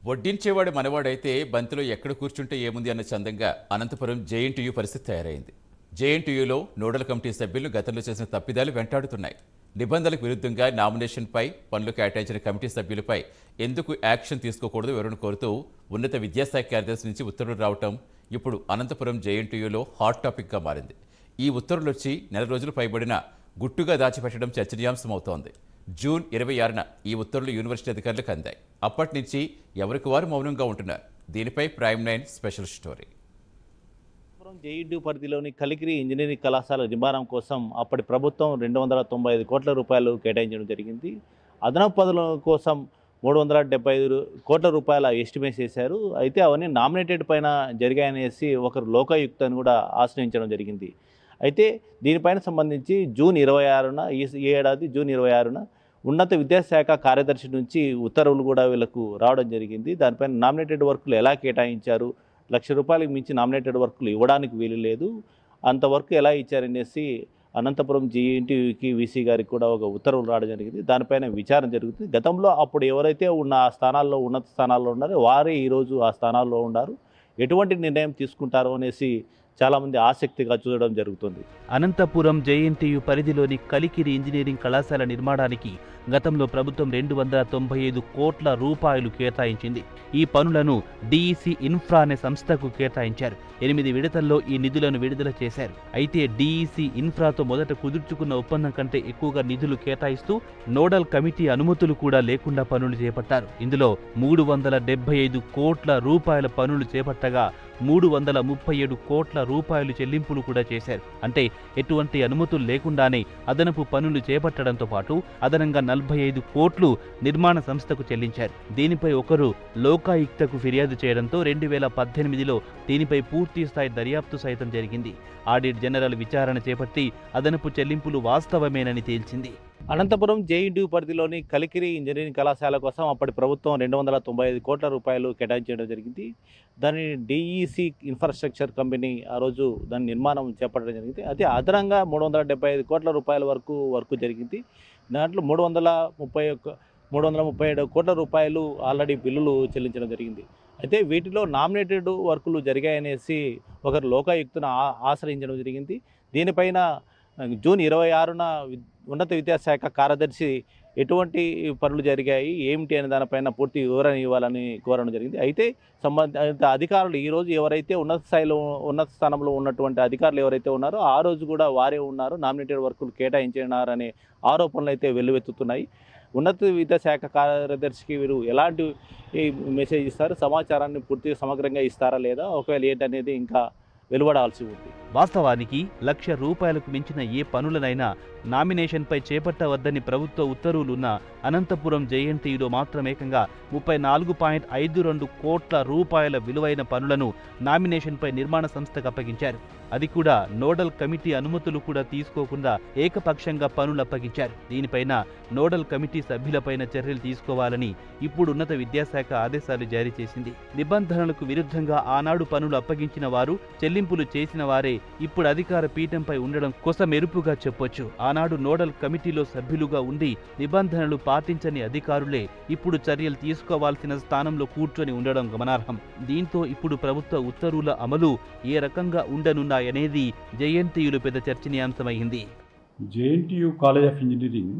వడ్డించేవాడు మనవాడైతే బంతిలో ఎక్కడ కూర్చుంటే ఏముంది అన్న చందంగా అనంతపురం జేఎన్టీయూ పరిస్థితి తయారైంది. జేఎన్టీయూలో నోడల్ కమిటీ సభ్యులు గతంలో చేసిన తప్పిదాలు వెంటాడుతున్నాయి. నిబంధనలకు విరుద్ధంగా నామినేషన్పై పనులు కేటాయించిన కమిటీ సభ్యులపై ఎందుకు యాక్షన్ తీసుకోకూడదు వివరణ కోరుతూ ఉన్నత విద్యాశాఖ కార్యదర్శి నుంచి ఉత్తర్వులు రావటం ఇప్పుడు అనంతపురం జేఎన్టీయూలో హాట్ టాపిక్గా మారింది. ఈ ఉత్తర్వులు వచ్చి నెల రోజులు పైబడిన గుట్టుగా దాచిపెట్టడం చర్చనీయాంశమవుతోంది. జూన్ 26న ఈ ఉత్తర్వులు యూనివర్సిటీ అధికారులకు అందాయి. అప్పటి నుంచి ఎవరికి వారు మౌనంగా ఉంటున్నారు. దీనిపై ప్రైమ్ 9 స్పెషల్ స్టోరీ. జేఎన్టీయూ పరిధిలోని కలికిరి ఇంజనీరింగ్ కళాశాల నిర్మాణం కోసం అప్పటి ప్రభుత్వం 295 కోట్ల రూపాయలు కేటాయించడం జరిగింది. అదనపు పనుల కోసం 375 కోట్ల రూపాయల ఎస్టిమేట్ చేశారు. అయితే అవన్నీ నామినేటెడ్ పైన జరిగాయనేసి ఒకరు లోకాయుక్తను కూడా ఆశ్రయించడం జరిగింది. అయితే దీనిపైన సంబంధించి జూన్ 26న ఈ ఏడాది జూన్ 26న ఉన్నత విద్యాశాఖ కార్యదర్శి నుంచి ఉత్తర్వులు కూడా వీళ్ళకు రావడం జరిగింది. దానిపైన నామినేటెడ్ వర్కులు ఎలా కేటాయించారు, ₹1,00,000 మించి నామినేటెడ్ వర్కులు ఇవ్వడానికి వీలు లేదు, అంత వర్క్ ఎలా ఇచ్చారనేసి అనంతపురం జేఎన్టీయూకి వీసీ గారికి కూడా ఒక ఉత్తర్వులు రావడం జరిగింది. దానిపైన విచారణ జరుగుతుంది. గతంలో అప్పుడు ఎవరైతే ఉన్న ఆ స్థానాల్లో ఉన్నత స్థానాల్లో ఉన్నారో వారే ఈరోజు ఆ స్థానాల్లో ఉన్నారు. ఎటువంటి నిర్ణయం తీసుకుంటారో అనేసి చాలామంది ఆసక్తిగా చూడడం జరుగుతుంది. అనంతపురం జేఎన్టీయూ పరిధిలోని కలికిరి ఇంజనీరింగ్ కళాశాల నిర్మాణానికి గతంలో ప్రభుత్వం 295 కోట్ల రూపాయలు కేటాయించింది. ఈ పనులను డీఈసీ ఇన్ఫ్రా అనే సంస్థకు కేటాయించారు. 8 విడతల్లో ఈ నిధులను విడుదల చేశారు. అయితే డీఈసీ ఇన్ఫ్రాతో మొదట కుదుర్చుకున్న ఒప్పందం కంటే ఎక్కువగా నిధులు కేటాయిస్తూ నోడల్ కమిటీ అనుమతులు కూడా లేకుండా పనులు చేపట్టారు. ఇందులో 375 కోట్ల రూపాయల పనులు చేపట్టగా 337 కోట్ల రూపాయలు చెల్లింపులు కూడా చేశారు. అంటే ఎటువంటి అనుమతులు లేకుండానే అదనపు పనులు చేపట్టడంతో పాటు అదనంగా 45 కోట్లు నిర్మాణ సంస్థకు చెల్లించారు. దీనిపై ఒకరు లోకాయుక్తకు ఫిర్యాదు చేయడంతో 2018లో దీనిపై పూర్తి స్థాయి దర్యాప్తు సైతం జరిగింది. ఆడిట్ జనరల్ విచారణ చేపట్టి అదనపు చెల్లింపులు వాస్తవమేనని తేల్చింది. అనంతపురం జేఎన్టీయూ పరిధిలోని కలికిరి ఇంజనీరింగ్ కళాశాల కోసం అప్పటి ప్రభుత్వం 295 కోట్ల రూపాయలు కేటాయించడం జరిగింది. దాని డీఈసీ ఇన్ఫ్రాస్ట్రక్చర్ కంపెనీ ఆ రోజు దాని నిర్మాణం చేపట్టడం జరిగింది. అయితే అదనంగా 375 కోట్ల రూపాయల వరకు జరిగింది. దాంట్లో 337 కోట్ల రూపాయలు ఆల్రెడీ బిల్లులు చెల్లించడం జరిగింది. అయితే వీటిలో నామినేటెడ్ వర్కులు జరిగాయనేసి ఒకరు లోకాయుక్తను ఆశ్రయించడం జరిగింది. దీనిపైన జూన్ 26న ఉన్నత విద్యాశాఖ కార్యదర్శి ఎటువంటి పనులు జరిగాయి ఏమిటి అనే దానిపైన పూర్తి వివరణ ఇవ్వాలని కోరడం జరిగింది. అయితే సంబంధిత అధికారులు ఈరోజు ఎవరైతే ఉన్నత స్థానంలో ఉన్నటువంటి అధికారులు ఎవరైతే ఉన్నారో ఆ రోజు కూడా వారే ఉన్నారు, నామినేటెడ్ వర్కులు కేటాయించినారనే ఆరోపణలు అయితే వెల్లువెత్తుతున్నాయి. ఉన్నత విద్యాశాఖ కార్యదర్శికి వీరు ఎలాంటి మెసేజ్ ఇస్తారు, సమాచారాన్ని పూర్తిగా సమగ్రంగా ఇస్తారా లేదా, ఒకవేళ ఏంటనేది ఇంకా వెలువడాల్సి ఉంది. వాస్తవానికి ₹1,00,000 మించిన ఏ పనులనైనా నామినేషన్పై చేపట్టవద్దని ప్రభుత్వ ఉత్తర్వులున్న అనంతపురం జేఎన్టీయూలో మాత్రం ఏకంగా 34.52 కోట్ల రూపాయల విలువైన పనులను నామినేషన్పై నిర్మాణ సంస్థకు అప్పగించారు. అది కూడా నోడల్ కమిటీ అనుమతులు కూడా తీసుకోకుండా ఏకపక్షంగా పనులు అప్పగించారు. దీనిపైన నోడల్ కమిటీ సభ్యులపైన చర్యలు తీసుకోవాలని ఇప్పుడు ఉన్నత విద్యాశాఖ ఆదేశాలు జారీ చేసింది. నిబంధనలకు విరుద్ధంగా ఆనాడు పనులు అప్పగించిన వారు, చెల్లింపులు చేసిన వారే ఇప్పుడు అధికార పీఠంపై ఉండడం కొసమెరుపుగా చెప్పొచ్చు. ఆనాడు నోడల్ కమిటీలో సభ్యులుగా ఉండి నిబంధనలు పాటించని అధికారులే ఇప్పుడు చర్యలు తీసుకోవాల్సిన స్థానంలో కూర్చొని ఉండడం గమనార్హం. దీంతో ఇప్పుడు ప్రభుత్వ ఉత్తర్వుల అమలు ఏ రకంగా ఉండనున్నాయనేది జేఎన్టీయూలో పెద్ద చర్చనీయాంశమైంది. JNTU college of engineering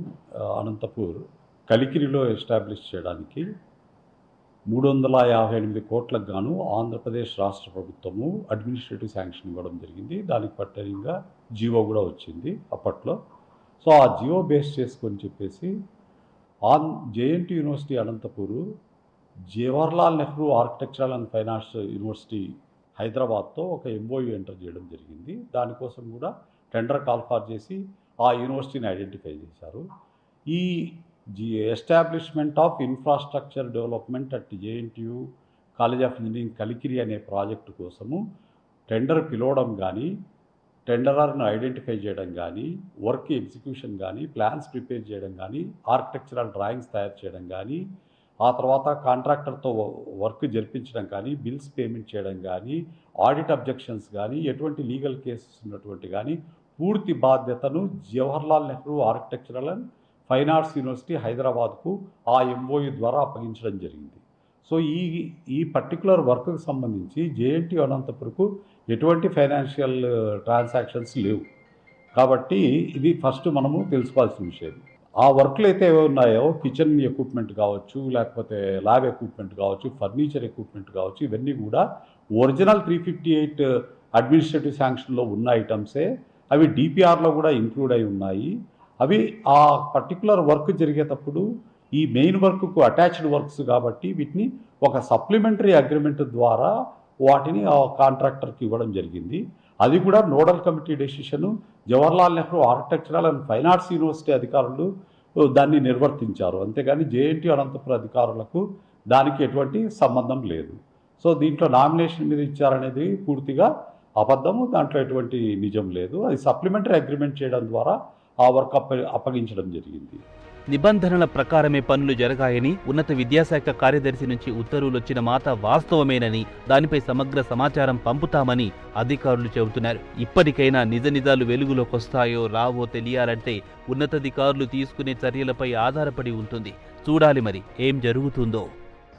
Anantapur కలికిరిలో ఎస్టాబ్లిష్ చేయడానికి 358 కోట్లకు గాను ఆంధ్రప్రదేశ్ రాష్ట్ర ప్రభుత్వము అడ్మినిస్ట్రేటివ్ శాంక్షన్ ఇవ్వడం జరిగింది. దానికి పట్టణంగా జీవో కూడా వచ్చింది అప్పట్లో. సో ఆ జీవో బేస్ చేసుకొని చెప్పేసి JNT university Anantapur Jawaharlal Nehru architectural and finance university హైదరాబాద్తో ఒక ఎంఓయూ ఎంటర్ చేయడం జరిగింది. దానికోసం కూడా టెండర్ కాల్ఫార్ చేసి ఆ యూనివర్సిటీని ఐడెంటిఫై చేశారు. ఈ establishment of infrastructure development at JNTU college of engineering Kalikiri అనే ప్రాజెక్టు కోసము టెండర్ పిలవడం కానీ, టెండరర్ను ఐడెంటిఫై చేయడం కానీ, వర్క్ ఎగ్జిక్యూషన్ కానీ, ప్లాన్స్ ప్రిపేర్ చేయడం కానీ, ఆర్కిటెక్చరల్ డ్రాయింగ్స్ తయారు చేయడం కానీ, ఆ తర్వాత కాంట్రాక్టర్తో వర్క్ జరిపించడం కానీ, బిల్స్ పేమెంట్ చేయడం కానీ, ఆడిట్ అబ్జెక్షన్స్ కానీ, ఎటువంటి లీగల్ కేసెస్ ఉన్నటువంటి కానీ పూర్తి బాధ్యతను Jawaharlal Nehru architectural and fine arts university హైదరాబాద్కు ఆ ఎంఓయూ ద్వారా అప్పగించడం జరిగింది. సో ఈ పర్టికులర్ వర్క్కి సంబంధించి జేఎన్టీ అనంతపురకు ఎటువంటి ఫైనాన్షియల్ ట్రాన్సాక్షన్స్ లేవు. కాబట్టి ఇది ఫస్ట్ మనము తెలుసుకోవాల్సిన విషయం. ఆ వర్క్లు అయితే ఏవి ఉన్నాయో కిచెన్ ఎక్విప్మెంట్ కావచ్చు, లేకపోతే ల్యాబ్ ఎక్విప్మెంట్ కావచ్చు, ఫర్నిచర్ ఎక్విప్మెంట్ కావచ్చు, ఇవన్నీ కూడా ఒరిజినల్ 358 అడ్మినిస్ట్రేటివ్ శాంక్షన్లో ఉన్న ఐటమ్సే. అవి డిపిఆర్లో కూడా ఇంక్లూడ్ అయి ఉన్నాయి. అవి ఆ పర్టికులర్ వర్క్ జరిగేటప్పుడు ఈ మెయిన్ వర్క్కు అటాచ్డ్ వర్క్స్ కాబట్టి వీటిని ఒక సప్లిమెంటరీ అగ్రిమెంట్ ద్వారా వాటిని ఆ కాంట్రాక్టర్కి ఇవ్వడం జరిగింది. అది కూడా nodal committee decision Jawaharlal Nehru architectural and fine arts university అధికారులు దాన్ని నిర్వర్తించారు. అంతేగాని జేఎన్టీ అనంతపురం అధికారులకు దానికి ఎటువంటి సంబంధం లేదు. సో దీంట్లో నామినేషన్ మీద ఇచ్చారనేది పూర్తిగా అబద్ధము, దాంట్లో ఎటువంటి నిజం లేదు. అది సప్లిమెంటరీ అగ్రిమెంట్ చేయడం ద్వారా ఆ వర్క్ అప్పగించడం జరిగింది. నిబంధనల ప్రకారమే పనులు జరగాయని ఉన్నత విద్యాశాఖ కార్యదర్శి నుంచి ఉత్తర్వులు వచ్చిన మాట వాస్తవమేనని, దానిపై సమగ్ర సమాచారం పంపుతామని అధికారులు చెబుతున్నారు. ఇప్పటికైనా నిజ నిజాలు వెలుగులోకొస్తాయో రావో తెలియాలంటే ఉన్నతాధికారులు తీసుకునే చర్యలపై ఆధారపడి ఉంటుంది. చూడాలి మరి ఏం జరుగుతుందో.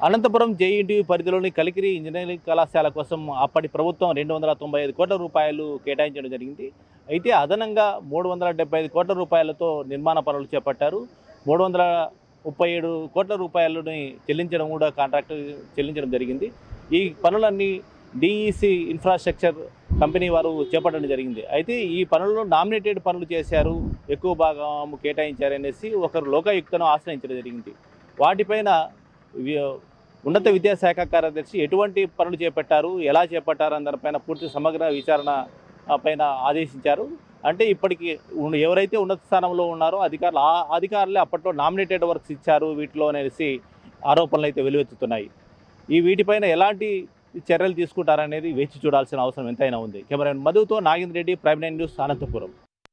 అనంతపురం జేఎన్టీయూ పరిధిలోని కలికిరి ఇంజనీరింగ్ కళాశాల కోసం అప్పటి ప్రభుత్వం 295 కోట్ల రూపాయలు కేటాయించడం జరిగింది. అయితే అదనంగా 375 కోట్ల రూపాయలతో నిర్మాణ పనులు చేపట్టారు. 337 కోట్ల రూపాయలని చెల్లించడం కూడా కాంట్రాక్టు చెల్లించడం జరిగింది. ఈ పనులన్నీ డిఈసి ఇన్ఫ్రాస్ట్రక్చర్ కంపెనీ వారు చేపట్టడం జరిగింది. అయితే ఈ పనుల్లో నామినేటెడ్ పనులు చేశారు, ఎక్కువ భాగం కేటాయించారనేసి ఒకరు లోకాయుక్తను ఆశ్రయించడం జరిగింది. వాటిపైన ఉన్నత విద్యాశాఖ కార్యదర్శి ఎటువంటి పనులు చేపట్టారు, ఎలా చేపట్టారు అన్న దానిపైన పూర్తి సమగ్ర విచారణ పైన ఆదేశించారు. అంటే ఇప్పటికి ఎవరైతే ఉన్నత స్థానంలో ఉన్నారో అధికారులే అప్పట్లో నామినేటెడ్ వర్క్స్ ఇచ్చారు వీటిలో అనేసి ఆరోపణలు అయితే వెలువెత్తుతున్నాయి. వీటిపైన ఎలాంటి చర్యలు తీసుకుంటారనేది వేచి చూడాల్సిన అవసరం ఎంతైనా ఉంది. కెమెరామెన్ మధుతో నాగేంద్ర రెడ్డి, ప్రైమ్9 న్యూస్, అనంతపురం.